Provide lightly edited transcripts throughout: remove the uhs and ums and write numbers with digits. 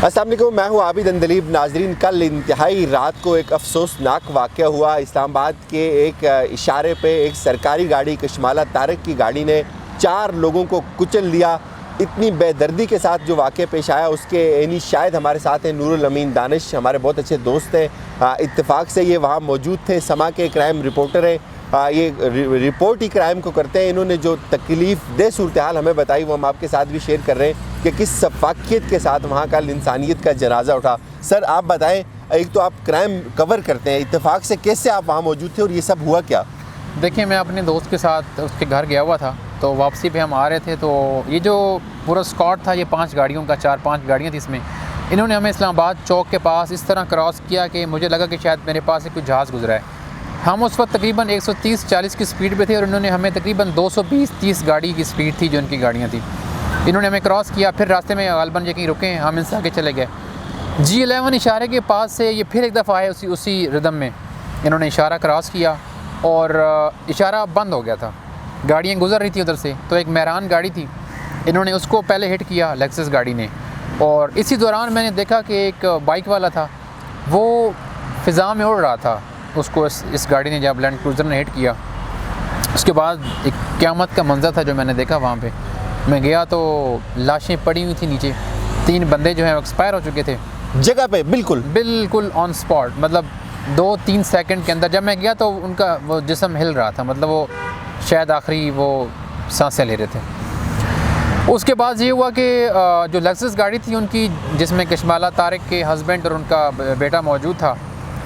अस्सलाम वालेकुम, मैं हूँ आबिद अंदलीब। नाजरीन, कल इंतहाई रात को एक अफसोसनाक वाक़या हुआ। इस्लामाबाद के एक इशारे पे एक सरकारी गाड़ी, कशमाला तारक की गाड़ी ने 4 लोगों को कुचल दिया। इतनी बेदर्दी के साथ जो वाक़या पेश आया उसके यानी शायद हमारे साथ हैं नूरुल अमीन दानिश, हमारे बहुत अच्छे दोस्त हैं। इत्तेफाक से ये वहाँ मौजूद थे, समा के क्राइम रिपोर्टर हैं। ये रिपोर्ट ही क्राइम को करते हैं। इन्होंने जो तकलीफ़ दे सूरत हाल हमें बताई वो हम आपके साथ भी शेयर कर रहे हैं कि किस शफ़ाक़ियत के साथ वहाँ कल इंसानियत का जनाजा उठा। सर आप बताएं, एक तो आप क्राइम कवर करते हैं, इत्तेफाक से कैसे आप वहाँ मौजूद थे और ये सब हुआ क्या? देखिए, मैं अपने दोस्त के साथ उसके घर गया हुआ था, तो वापसी पे हम आ रहे थे, तो ये जो पूरा स्क्वाड था, ये 5 गाड़ियों का, 4-5 गाड़ियाँ थी इसमें। इन्होंने हमें इस्लामाबाद चौक के पास इस तरह क्रॉस किया कि मुझे लगा कि शायद मेरे पास से कुछ जहाज़ गुजरा है। हम उस वक्त तकरीबन 130-40 की स्पीड पे थे और इन्होंने हमें तकरीबन 220-30 गाड़ी की स्पीड थी जो इनकी गाड़ियाँ थी। इन्होंने हमें क्रॉस किया, फिर रास्ते में गालबन ये कहीं रुके, हम इनसे आगे चले गए। G11 इशारे के पास से ये फिर एक दफ़ा आए, उसी रिदम में इन्होंने इशारा क्रॉस किया और इशारा बंद हो गया था। गाड़ियाँ गुजर रही थी उधर से, तो एक मेहरान गाड़ी थी, इन्होंने उसको पहले हिट किया लेक्सस गाड़ी ने। और इसी दौरान मैंने देखा कि एक बाइक वाला था, वो फ़िज़ा में उड़ रहा था। उसको इस गाड़ी ने, जब लैंड क्रूज़र ने हिट किया, उसके बाद एक क़यामत का मंज़र था जो मैंने देखा वहाँ पे। मैं गया तो लाशें पड़ी हुई थी नीचे, 3 बंदे जो हैं एक्सपायर हो चुके थे जगह पे, बिल्कुल ऑन स्पॉट। मतलब 2-3 सेकंड के अंदर जब मैं गया तो उनका वो जिस्म हिल रहा था, मतलब वो शायद आखिरी वो सांसें ले रहे थे। उसके बाद ये हुआ कि जो लेक्सस गाड़ी थी उनकी, जिसमें कशमाला तारक के हस्बैंड और उनका बेटा मौजूद था,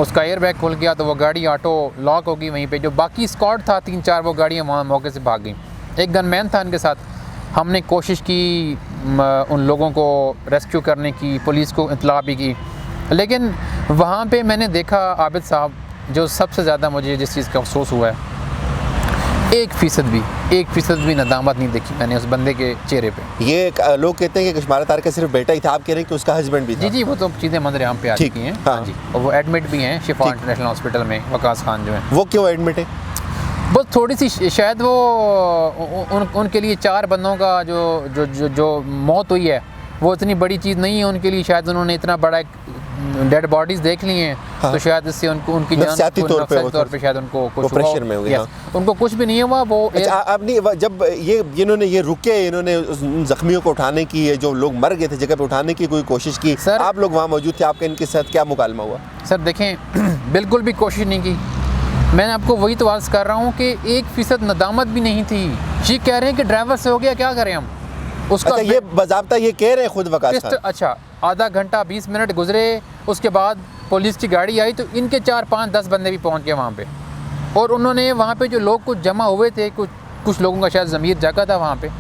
उसका एयर बैग खुल गया, तो वो गाड़ी ऑटो लॉक हो गई वहीं पे। जो बाकी स्क्वाड था 3-4 वो गाड़ियाँ वहाँ मौके से भाग गई। एक गनमैन था इनके साथ। हमने कोशिश की उन लोगों को रेस्क्यू करने की, पुलिस को इत्तला भी की, लेकिन वहाँ पे मैंने देखा आबिद साहब, जो सबसे ज़्यादा मुझे जिस चीज़ का अफसोस हुआ है, 1% भी नदामत नहीं देखी मैंने उस बंदे के चेहरे पे। ये लोग कहते हैं कि कशमाला तारक का सिर्फ बेटा ही था, आप कह रहे हैं कि उसका हस्बैंड भी था? जी, वो तो चीज़ें मंजर आम पे आ चुकी हैं। हाँ जी, और वो एडमिट भी हैं शिफा इंटरनेशनल हॉस्पिटल में, वकास खान जो हैं। वो क्यों एडमिट है? बस थोड़ी सी शायद वो उनके लिए 4 बंदों का जो मौत हुई है वो इतनी बड़ी चीज़ नहीं है उनके लिए। शायद उन्होंने इतना बड़ा डेड बॉडीज़ देख ली हैं। हाँ। तो शायद इससे उनकी जान नफसियाती तौर पे शायद उनको कुछ प्रेशर में हो गया। उनको कुछ भी नहीं हुआ। वो आपने जब इन्होंने उन जख्मियों को उठाने की, जो लोग मर गए थे जगह पे, उठाने की कोई कोशिश की, सर आप लोग वहाँ मौजूद थे, आपका इनके साथ क्या मुकालमा हुआ? सर देखें, बिल्कुल भी कोशिश नहीं की। मैंने आपको वही तो अर्ज़ कर रहा हूँ कि 1% नदामत भी नहीं थी। ये कह रहे हैं कि ड्राइवर से हो गया, क्या करें हम उसका? अच्छा, ये बाज़ाब्ता ये कह रहे हैं खुद वकास खान। अच्छा, आधा घंटा 20 मिनट गुजरे, उसके बाद पुलिस की गाड़ी आई तो इनके 4-5-10 बंदे भी पहुंच गए वहाँ पे। और उन्होंने वहाँ पे जो लोग कुछ जमा हुए थे, कुछ लोगों का शायद ज़मीर जागा था वहाँ पे,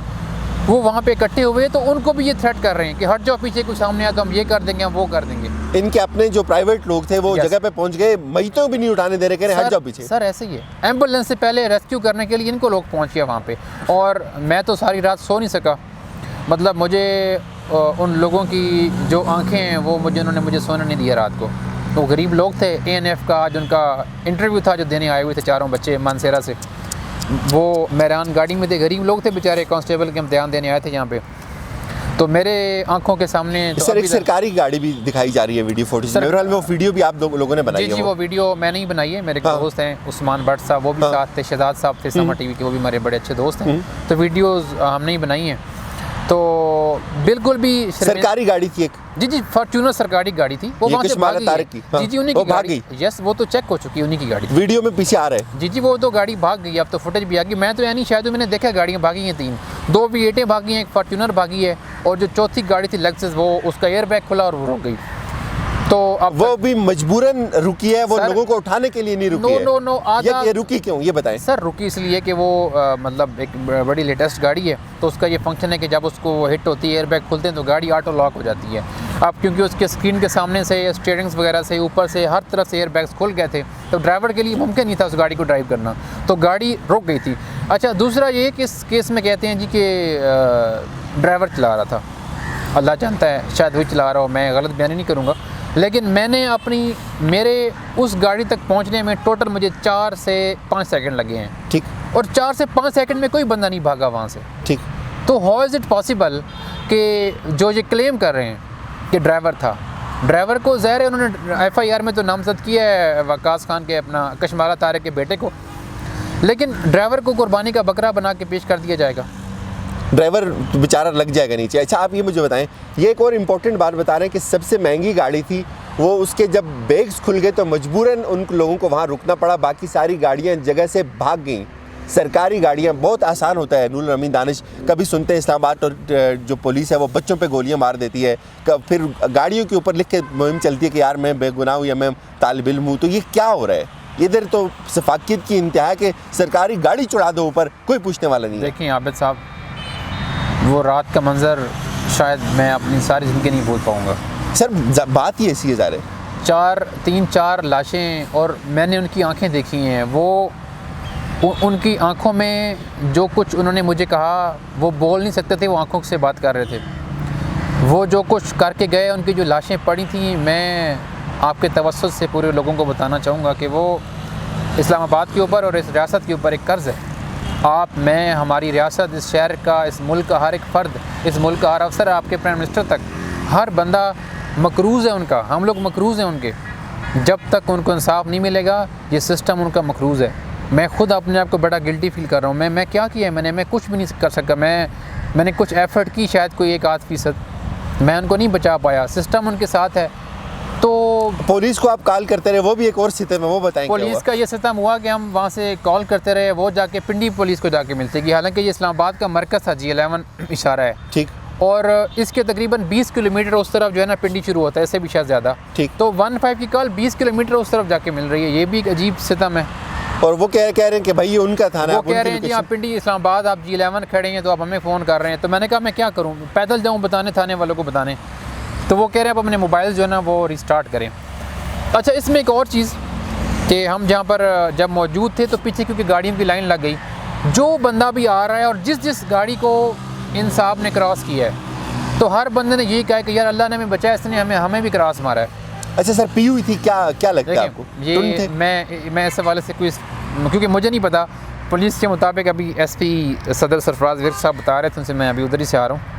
वो वहाँ पे इकट्ठे हुए, तो उनको भी ये थ्रेट कर रहे हैं कि हट जाओ पीछे, कुछ सामने आया तो हम ये कर देंगे, हम वो कर देंगे। इनके अपने जो प्राइवेट लोग थे वो जगह पे पहुँच गए, मईतों भी नहीं उठाने दे रहे, कह रहे हट जाओ पीछे। सर ऐसे ही है, एम्बुलेंस से पहले रेस्क्यू करने के लिए इनको लोग पहुँच गए वहाँ पे। और मैं तो सारी रात सो नहीं सका। मतलब मुझे उन लोगों की जो आंखें हैं वो उन्होंने मुझे सोने नहीं दिया रात को। तो गरीब लोग थे, ANF का जो उनका इंटरव्यू था जो देने आए हुए थे 4 बच्चे मानसेरा से, वो मेहरान गाड़ी में थे, गरीब लोग थे बेचारे, कांस्टेबल के इम्तिहान देने आए थे यहाँ पे। तो मेरे आंखों के सामने सर एक सरकारी गाड़ी भी दिखाई जा रही है वीडियो फुटेज में, वो वीडियो भी आप लोगों ने बनाई है? जी, वो वीडियो मैंने ही बनाई है। मेरे दोस्त हैं उस्मान भट्ट साहब, वो भी साथ थे, शहजाद साहब थे समा TV के, वो भी हमारे बड़े अच्छे दोस्त हैं। तो वीडियोज़ हमने ही बनाई हैं। तो बिल्कुल भी सरकारी गाड़ी थी एक? जी, फॉर्च्यूनर सरकारी गाड़ी थी, वो वहाँ से भागी है। जी, उन्हीं की गाड़ी। यस, वो तो चेक हो चुकी है, उन्हीं की गाड़ी। वीडियो में पीछे आ रहा है। जी, वो तो गाड़ी भाग गई, अब तो फुटेज भी आ गई। मैं तो यानी शायद मैंने देखा गाड़ियाँ भागी हैं 3, 2 V8 भागी हैं, एक फॉर्च्यूनर भागी है, और जो चौथी गाड़ी थी लेक्सस, वो उसका एयर बैग खुला और वो रुक गई। तो अब वो भी मजबूरन रुकी है, वो लोगों को उठाने के लिए नहीं रुकी है। नो, ये रुकी क्यों, ये बताएं? सर रुकी इसलिए कि वो मतलब एक बड़ी लेटेस्ट गाड़ी है, तो उसका ये फंक्शन है कि जब उसको हिट होती है, एयर बैग खुलते हैं, तो गाड़ी ऑटो लॉक हो जाती है। अब क्योंकि उसके स्क्रीन के सामने से, स्टीयरिंग्स वगैरह से, ऊपर से हर तरफ से एयर बैग्स खुल गए थे, तो ड्राइवर के लिए मुमकिन नहीं था उस गाड़ी को ड्राइव करना, तो गाड़ी रुक गई थी। अच्छा, दूसरा ये कि इस केस में कहते हैं जी कि ड्राइवर चला रहा था, अल्लाह जानता है शायद वही चला रहा हो, मैं गलत बयानी नहीं करूँगा, लेकिन मैंने मेरे उस गाड़ी तक पहुंचने में टोटल मुझे 4 से 5 सेकंड लगे हैं। ठीक। और 4 से 5 सेकंड में कोई बंदा नहीं भागा वहाँ से। ठीक। तो हाउ इज़ इट पॉसिबल कि जो ये क्लेम कर रहे हैं कि ड्राइवर था। ड्राइवर को ज़ाहिर है उन्होंने FIR में तो नामजद किया है वकास खान के अपना कशमाला तारिक के बेटे को, लेकिन ड्राइवर को कुर्बानी का बकरा बना के पेश कर दिया जाएगा। ड्राइवर बेचारा लग जाएगा नीचे। अच्छा, आप ये मुझे बताएं, ये एक और इम्पोर्टेंट बात बता रहे हैं कि सबसे महंगी गाड़ी थी वो, उसके जब बैग्स खुल गए तो मजबूरन उन लोगों को वहाँ रुकना पड़ा, बाकी सारी गाड़ियाँ जगह से भाग गईं। सरकारी गाड़ियाँ, बहुत आसान होता है नूर अमीन दानिश, कभी सुनते हैं इस्लामाबाद और जो पुलिस है वो बच्चों पे गोलियां मार देती है, फिर गाड़ियों के ऊपर लिख के मुहिम चलती है कि यार मैं बेगुनाह हूँ या मैं तालिब इल्म हूँ। तो ये क्या हो रहा है? इधर तो सफाकियत की इंतहा है कि सरकारी गाड़ी चुरा दो ऊपर, कोई पूछने वाला नहीं है। देखिए आबिद साहब, वो रात का मंजर शायद मैं अपनी सारी ज़िंदगी नहीं भूल पाऊँगा। सर बात ही ऐसी है ज़ाहिर, 3-4 लाशें, और मैंने उनकी आंखें देखी हैं, वो उनकी आंखों में जो कुछ उन्होंने मुझे कहा वो बोल नहीं सकते थे, वो आंखों से बात कर रहे थे। वो जो कुछ करके गए, उनकी जो लाशें पड़ी थी, मैं आपके तवज्जुह से पूरे लोगों को बताना चाहूँगा कि वो इस्लामाबाद के ऊपर और इस रियासत के ऊपर एक कर्ज़ है। आप, मैं, हमारी रियासत, इस शहर का, इस मुल्क का हर एक फ़र्द, इस मुल्क का हर अफसर, आपके प्राइम मिनिस्टर तक, हर बंदा मकरूज़ है उनका। हम लोग मकरूज़ हैं उनके। जब तक उनको इंसाफ नहीं मिलेगा, ये सिस्टम उनका मकरूज़ है। मैं ख़ुद अपने आप को बड़ा गिल्टी फील कर रहा हूँ। मैं क्या किया है मैं कुछ भी नहीं कर सका। मैंने कुछ एफ़र्ट की, शायद कोई 1-8%, मैं उनको नहीं बचा पाया। सिस्टम उनके साथ है। तो पुलिस को आप कॉल करते रहे, वो भी एक और सिस्टम है, वो बताएं। पुलिस का ये सिस्टम हुआ कि हम वहाँ से कॉल करते रहे, वो जाके पिंडी पुलिस को जाके मिलती कि हालांकि ये इस्लामाबाद का मरकज़ था, G11 इशारा है, ठीक, और इसके तकरीबन 20 किलोमीटर उस तरफ जो है ना पिंडी शुरू होता है, इससे भी शायद ज़्यादा, ठीक। तो 15 की कॉल 20 किलोमीटर उस तरफ जाके मिल रही है। ये भी एक अजीब सिस्टम है। और वो कह रहे हैं कि भाई ये उनका थाना, वो कह रहे हैं जी आप पिंडी इस्लामाबाद, आप G11 खड़े हैं तो आप हमें फ़ोन कर रहे हैं। तो मैंने कहा मैं क्या करूँ, पैदल जाऊँ बताने, थाने वालों को बताने? तो वो कह रहे हैं आप अपने मोबाइल जो है ना वो रिस्टार्ट करें। अच्छा, इसमें एक और चीज़ कि हम जहाँ पर जब मौजूद थे तो पीछे क्योंकि गाड़ियों की लाइन लग गई, जो बंदा भी आ रहा है और जिस गाड़ी को इन साहब ने क्रॉस किया है, तो हर बंदे ने यही कहा कि यार अल्लाह ने हमें बचाया, इसने हमें भी क्रॉस मारा है। अच्छा सर, पी हुई थी क्या लगता है आपको? ये मैं इस हवाले से कोई, क्योंकि मुझे नहीं पता, पुलिस के मुताबिक अभी SP सदर सरफराज विर्क साहब बता रहे थे, उनसे मैं अभी उधर ही से आ रहा हूँ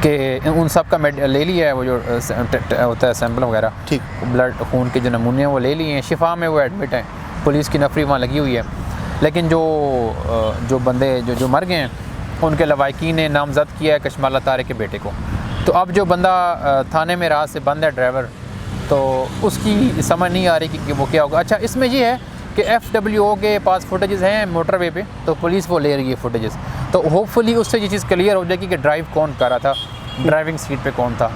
कि उन सब का ले लिया है वो जो होता है सैंपल वगैरह, ठीक, ब्लड खून के जो नमूने हैं वो ले लिए हैं, शिफा में वो एडमिट हैं, पुलिस की नफरी वहाँ लगी हुई है। लेकिन जो बंदे जो मर गए हैं उनके लवाकिन ने नामजद किया है कशमाला तारिक के बेटे को। तो अब जो बंदा थाने में रात से बंद है ड्राइवर, तो उसकी समझ नहीं आ रही कि वो क्या होगा। अच्छा, इसमें ये है कि FWO के पास फुटेजेस हैं मोटरवे पे, तो पुलिस वो ले रही है फुटेजेस, तो होपफुली उससे ये चीज़ क्लियर हो जाएगी कि ड्राइव कौन कर रहा था, ड्राइविंग सीट पे कौन था।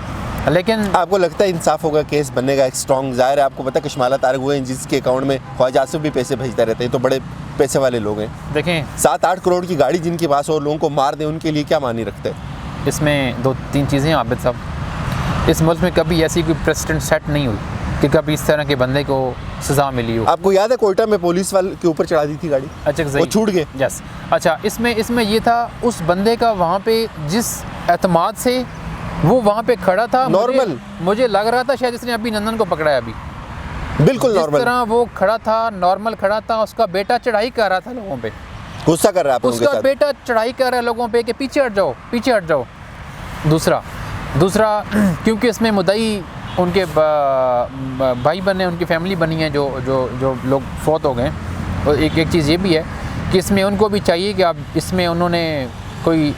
लेकिन आपको लगता है इंसाफ होगा, केस बनेगा एक स्ट्रॉन्ग? ज़ाहिर है आपको पता है कशमाला तारिक हुए हैं जिसके अकाउंट में ख्वाजा आसिफ भी पैसे भेजते रहते हैं, तो बड़े पैसे वाले लोग हैं। देखें 7-8 करोड़ की गाड़ी जिनके पास और लोगों को मार दें, उनके लिए क्या मानी रखते हैं? इसमें 2-3 चीज़ें आबिद साहब, इस मुल्क में कभी ऐसी कोई प्रेसिडेंट सेट नहीं हुई कि कभी इस तरह के बंदे को सज़ा मिली हो। आपको याद है कोयटा में पुलिस वाले के ऊपर चढ़ा दी थी गाड़ी? अच्छा, वो छूट गए। यस। अच्छा, इसमें ये था उस बंदे का वहाँ पे जिस एतमाद से वो वहाँ पे खड़ा था, नॉर्मल मुझे लग रहा था शायद इसने अभी नंदन को पकड़ा है। अभी बिल्कुल नॉर्मल, जिस तरह वो खड़ा था, नॉर्मल खड़ा था। उसका बेटा चढ़ाई कर रहा था लोगों पे, गुस्सा कर रहा है उसका बेटा चढ़ाई कर रहा है लोगों पे कि पीछे हट जाओ, पीछे हट जाओ। दूसरा क्योंकि इसमें मुद्दई उनके भाई बने, उनकी फैमिली बनी है, जो लोग फौत हो गए। और एक चीज़ ये भी है कि इसमें उनको भी चाहिए कि आप इसमें उन्होंने कोई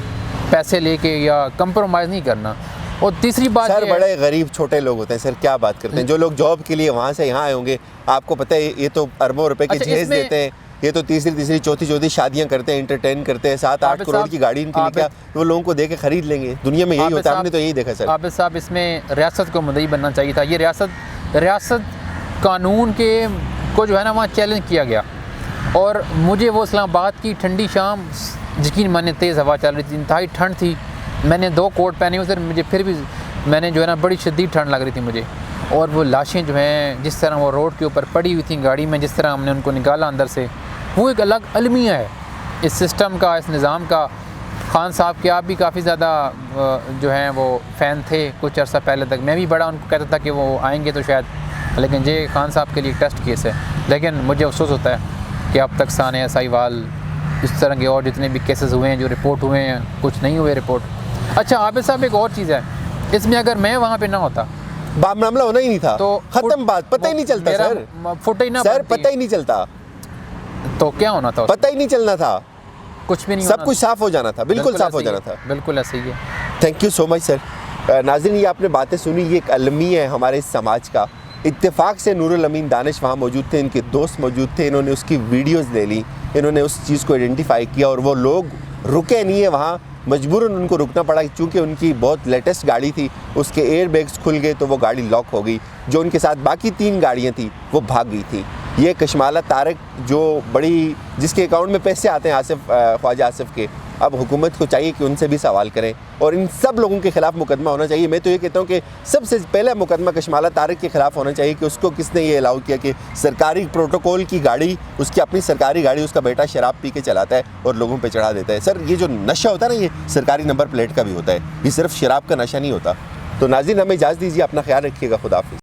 पैसे लेके या कंप्रोमाइज़ नहीं करना। और तीसरी बात, सर बड़े गरीब छोटे लोग होते हैं सर, क्या बात करते हैं, जो लोग जॉब के लिए वहाँ से यहाँ आए होंगे, आपको पता है ये तो अरबों रुपए के जहेज देते हैं, ये तो तीसरी चौथी शादियाँ करते हैं, एंटरटेन करते हैं, 7-8 करोड़ की गाड़ी इनके लिए क्या वो लोगों को दे के खरीद लेंगे? दुनिया में यही होता है, हमने तो यही देखा सर। आबिद साहब, इसमें रियासत को मुद्दई बनना चाहिए था। ये रियासत कानून के को जो है ना वहाँ चैलेंज किया गया। और मुझे वो इस्लामाबाद की ठंडी शाम, यकीन माने तेज़ हवा चल रही थी, इंतहाई ठंड थी, मैंने 2 कोट पहने हुए थे, मुझे फिर भी मैंने जो है ना बड़ी शदीद ठंड लग रही थी मुझे। और वो लाशें जो हैं जिस तरह वो रोड के ऊपर पड़ी हुई थी गाड़ी में, जिस तरह हमने उनको निकाला अंदर से, वो एक अलग अलमिया है इस सिस्टम का, इस निज़ाम का। खान साहब के आप भी काफ़ी ज़्यादा जो हैं वो फ़ैन थे कुछ अर्सा पहले तक, मैं भी बड़ा उनको कहता था कि वो आएंगे तो शायद, लेकिन ये खान साहब के लिए टेस्ट केस है। लेकिन मुझे अफसोस होता है कि अब तक सानिया साहिवाल, इस तरह के और जितने भी केसेस हुए हैं जो रिपोर्ट हुए हैं, कुछ नहीं हुए रिपोर्ट। अच्छा आबिद साहब, एक और चीज़ है इसमें अगर मैं वहाँ पे ना होता मामला होना ही नहीं था, तो खत्म बात, पता ही नहीं चलता सर। फुटेज ना सर बनती। पता ही नहीं चलता, तो क्या होना था? पता ही नहीं चलना था, कुछ भी नहीं सब होना कुछ साफ हो जाना था, बिल्कुल साफ हो ऐसे ही जाना है, था। बिल्कुल ऐसे ही है। Thank you so much sir. नाज़रीन, ये आपने बातें सुनी, ये एक अलमी है हमारे इस समाज का। इत्तेफाक से नूरुल अमीन दानिश वहाँ मौजूद थे, इनके दोस्त मौजूद थे, इन्होंने उसकी वीडियोस ले ली, इन्होंने उस चीज़ को आइडेंटिफाई किया और वो लोग रुके नहीं है वहाँ, मजबूरन उनको रुकना पड़ा क्योंकि उनकी बहुत लेटेस्ट गाड़ी थी, उसके एयर बैग्स खुल गए तो वो गाड़ी लॉक हो गई। जो उनके साथ बाकी 3 गाड़ियाँ थी वो भाग गई थी। ये कशमाला तारक जो बड़ी, जिसके अकाउंट में पैसे आते हैं आसिफ, ख्वाजा आसिफ के, अब हुकूमत को चाहिए कि उनसे भी सवाल करें और इन सब लोगों के खिलाफ मुकदमा होना चाहिए। मैं तो ये कहता हूँ कि सबसे पहला मुकदमा कशमाला तारक के खिलाफ होना चाहिए कि उसको किसने ये अलाउ किया कि सरकारी प्रोटोकॉल की गाड़ी, उसकी अपनी सरकारी गाड़ी, उसका बेटा शराब पी के चलाता है और लोगों पे चढ़ा देता है। सर ये जो नशा होता है ना, ये सरकारी नंबर प्लेट का भी होता है, ये सिर्फ शराब का नशा नहीं होता। तो नाज़रीन, हमें इजाज़त दीजिए, अपना ख्याल रखिएगा, खुदा हाफिज़।